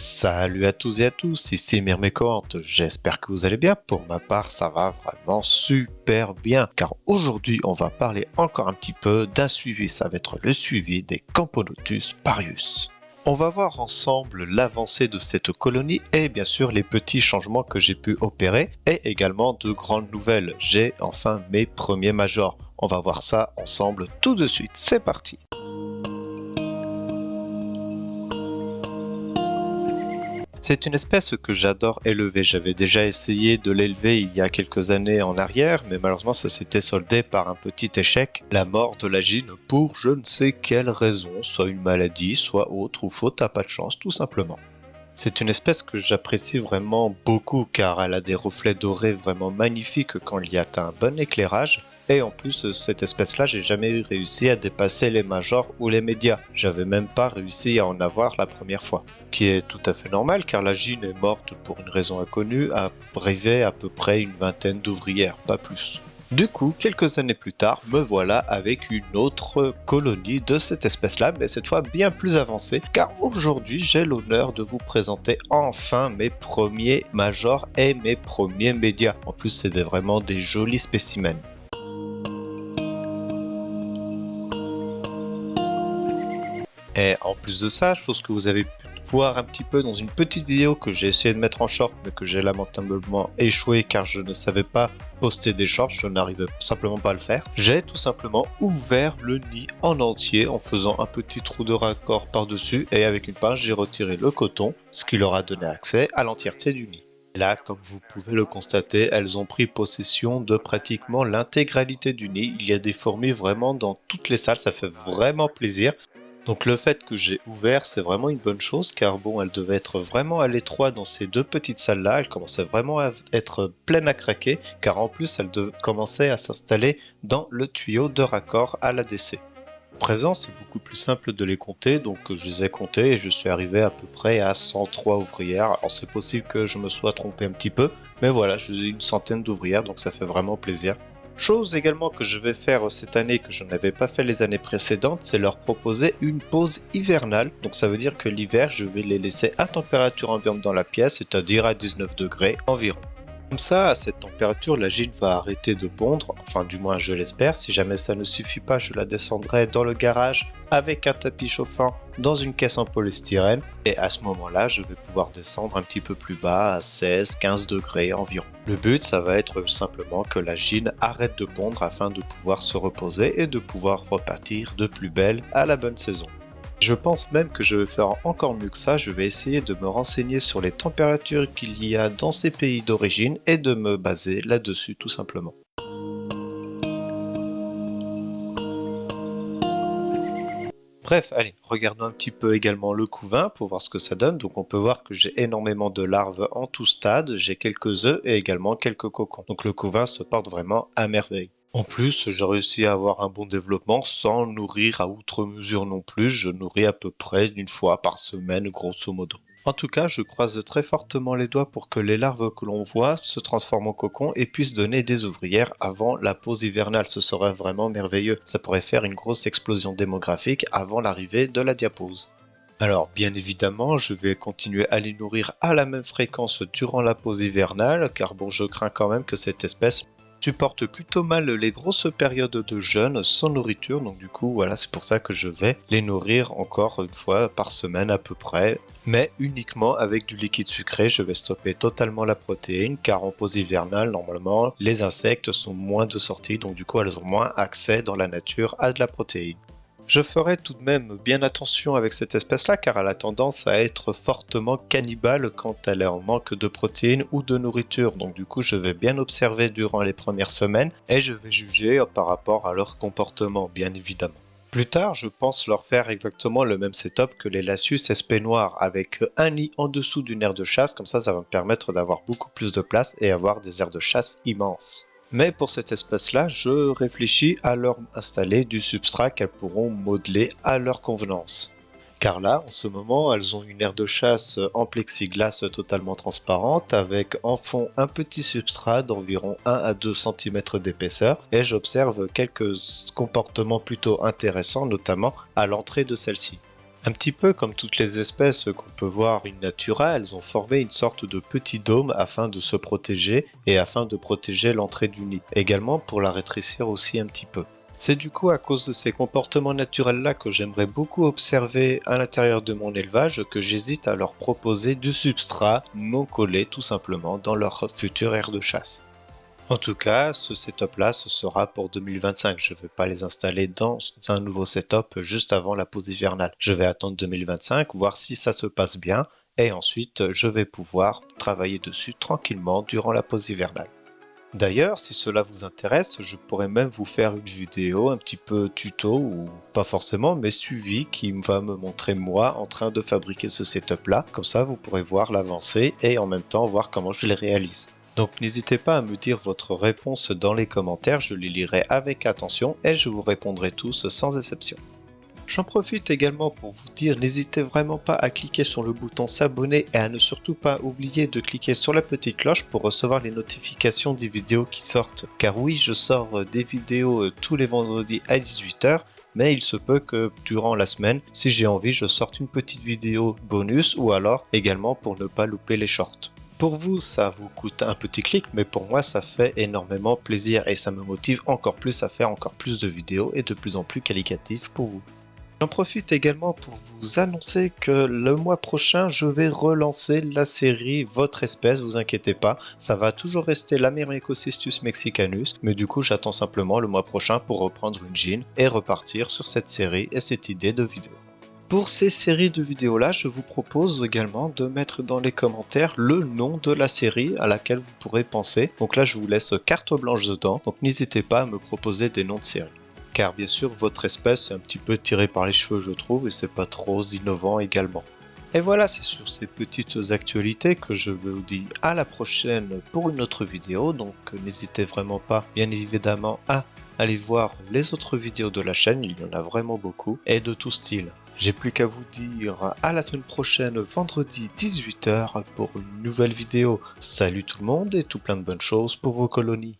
Salut à tous et à tous, ici Myrmécoante, j'espère que vous allez bien. Pour ma part, ça va vraiment super bien, car aujourd'hui on va parler encore un petit peu d'un suivi, ça va être le suivi des Camponotus parius. On va voir ensemble l'avancée de cette colonie et bien sûr les petits changements que j'ai pu opérer et également de grandes nouvelles. J'ai enfin mes premiers majors. On va voir ça ensemble tout de suite, c'est parti. C'est une espèce que j'adore élever. J'avais déjà essayé de l'élever il y a quelques années en arrière, mais malheureusement ça s'était soldé par un petit échec, la mort de la gine pour je ne sais quelle raison, soit une maladie, soit autre, ou faute à pas de chance tout simplement. C'est une espèce que j'apprécie vraiment beaucoup car elle a des reflets dorés vraiment magnifiques quand il y a un bon éclairage. Et en plus, cette espèce-là, j'ai jamais réussi à dépasser les majors ou les médias. J'avais même pas réussi à en avoir la première fois. Qui est tout à fait normal car la gine est morte pour une raison inconnue, a privé à peu près une vingtaine d'ouvrières, pas plus. Du coup, quelques années plus tard, me voilà avec une autre colonie de cette espèce-là, mais cette fois bien plus avancée, car aujourd'hui j'ai l'honneur de vous présenter enfin mes premiers majors et mes premiers médias. En plus, c'est vraiment des jolis spécimens. Et en plus de ça, chose que vous avez pu voir un petit peu dans une petite vidéo que j'ai essayé de mettre en short mais que j'ai lamentablement échoué car je ne savais pas poster des shorts, je n'arrivais simplement pas à le faire. J'ai tout simplement ouvert le nid en entier en faisant un petit trou de raccord par-dessus et avec une pince j'ai retiré le coton, ce qui leur a donné accès à l'entièreté du nid. Et là, comme vous pouvez le constater, elles ont pris possession de pratiquement l'intégralité du nid. Il y a des fourmis vraiment dans toutes les salles, ça fait vraiment plaisir. Donc le fait que j'ai ouvert, c'est vraiment une bonne chose, car bon, elle devait être vraiment à l'étroit dans ces deux petites salles-là, elle commençait vraiment à être pleine à craquer, car en plus elle commençait à s'installer dans le tuyau de raccord à l'ADC. À présent, c'est beaucoup plus simple de les compter, donc je les ai comptés et je suis arrivé à peu près à 103 ouvrières. Alors c'est possible que je me sois trompé un petit peu, mais voilà, j'ai une centaine d'ouvrières, donc ça fait vraiment plaisir. Chose également que je vais faire cette année que je n'avais pas fait les années précédentes, c'est leur proposer une pause hivernale. Donc ça veut dire que l'hiver, je vais les laisser à température ambiante dans la pièce, c'est-à-dire à 19 degrés environ. Comme ça, à cette température, la gine va arrêter de pondre, enfin du moins je l'espère. Si jamais ça ne suffit pas, je la descendrai dans le garage avec un tapis chauffant dans une caisse en polystyrène. Et à ce moment-là, je vais pouvoir descendre un petit peu plus bas à 16-15 degrés environ. Le but, ça va être simplement que la gine arrête de pondre afin de pouvoir se reposer et de pouvoir repartir de plus belle à la bonne saison. Je pense même que je vais faire encore mieux que ça, je vais essayer de me renseigner sur les températures qu'il y a dans ces pays d'origine et de me baser là-dessus tout simplement. Bref, allez, regardons un petit peu également le couvain pour voir ce que ça donne. Donc on peut voir que j'ai énormément de larves en tout stade, j'ai quelques œufs et également quelques cocons. Donc le couvain se porte vraiment à merveille. En plus, j'ai réussi à avoir un bon développement sans nourrir à outre mesure non plus. Je nourris à peu près une fois par semaine, grosso modo. En tout cas, je croise très fortement les doigts pour que les larves que l'on voit se transforment en cocon et puissent donner des ouvrières avant la pause hivernale. Ce serait vraiment merveilleux. Ça pourrait faire une grosse explosion démographique avant l'arrivée de la diapause. Alors, bien évidemment, je vais continuer à les nourrir à la même fréquence durant la pause hivernale, car bon, je crains quand même que cette espèce supporte plutôt mal les grosses périodes de jeûne sans nourriture, donc du coup voilà, c'est pour ça que je vais les nourrir encore une fois par semaine à peu près, mais uniquement avec du liquide sucré. Je vais stopper totalement la protéine car en pause hivernale normalement les insectes sont moins de sortie, donc du coup elles ont moins accès dans la nature à de la protéine. Je ferai tout de même bien attention avec cette espèce-là car elle a tendance à être fortement cannibale quand elle est en manque de protéines ou de nourriture. Donc du coup, je vais bien observer durant les premières semaines et je vais juger par rapport à leur comportement, bien évidemment. Plus tard, je pense leur faire exactement le même setup que les Lasius SP noirs avec un nid en dessous d'une aire de chasse. Comme ça va me permettre d'avoir beaucoup plus de place et avoir des aires de chasse immenses. Mais pour cette espèce-là, je réfléchis à leur installer du substrat qu'elles pourront modeler à leur convenance. Car là, en ce moment, elles ont une aire de chasse en plexiglas totalement transparente avec en fond un petit substrat d'environ 1 à 2 cm d'épaisseur et j'observe quelques comportements plutôt intéressants, notamment à l'entrée de celle-ci. Un petit peu comme toutes les espèces qu'on peut voir in natura, elles ont formé une sorte de petit dôme afin de se protéger et afin de protéger l'entrée du nid, également pour la rétrécir aussi un petit peu. C'est du coup à cause de ces comportements naturels-là que j'aimerais beaucoup observer à l'intérieur de mon élevage que j'hésite à leur proposer du substrat non collé tout simplement dans leur future aire de chasse. En tout cas, ce setup-là, ce sera pour 2025. Je ne vais pas les installer dans un nouveau setup juste avant la pause hivernale. Je vais attendre 2025, voir si ça se passe bien, et ensuite je vais pouvoir travailler dessus tranquillement durant la pause hivernale. D'ailleurs, si cela vous intéresse, je pourrais même vous faire une vidéo un petit peu tuto, ou pas forcément, mais suivi, qui va me montrer moi en train de fabriquer ce setup-là. Comme ça, vous pourrez voir l'avancée et en même temps voir comment je les réalise. Donc n'hésitez pas à me dire votre réponse dans les commentaires, je les lirai avec attention et je vous répondrai tous sans exception. J'en profite également pour vous dire, n'hésitez vraiment pas à cliquer sur le bouton s'abonner et à ne surtout pas oublier de cliquer sur la petite cloche pour recevoir les notifications des vidéos qui sortent. Car oui, je sors des vidéos tous les vendredis à 18 h, mais il se peut que durant la semaine, si j'ai envie, je sorte une petite vidéo bonus ou alors également pour ne pas louper les shorts. Pour vous, ça vous coûte un petit clic, mais pour moi, ça fait énormément plaisir et ça me motive encore plus à faire encore plus de vidéos et de plus en plus qualitatives pour vous. J'en profite également pour vous annoncer que le mois prochain, je vais relancer la série Votre espèce, vous inquiétez pas, ça va toujours rester l'Ameriocystus mexicanus, mais du coup j'attends simplement le mois prochain pour reprendre une gîne et repartir sur cette série et cette idée de vidéo. Pour ces séries de vidéos là, je vous propose également de mettre dans les commentaires le nom de la série à laquelle vous pourrez penser. Donc là je vous laisse carte blanche dedans, donc n'hésitez pas à me proposer des noms de séries. Car bien sûr votre espèce est un petit peu tirée par les cheveux je trouve et c'est pas trop innovant également. Et voilà, c'est sur ces petites actualités que je vous dis à la prochaine pour une autre vidéo, donc n'hésitez vraiment pas bien évidemment à aller voir les autres vidéos de la chaîne, il y en a vraiment beaucoup et de tout style. J'ai plus qu'à vous dire à la semaine prochaine vendredi 18 h pour une nouvelle vidéo. Salut tout le monde et tout plein de bonnes choses pour vos colonies.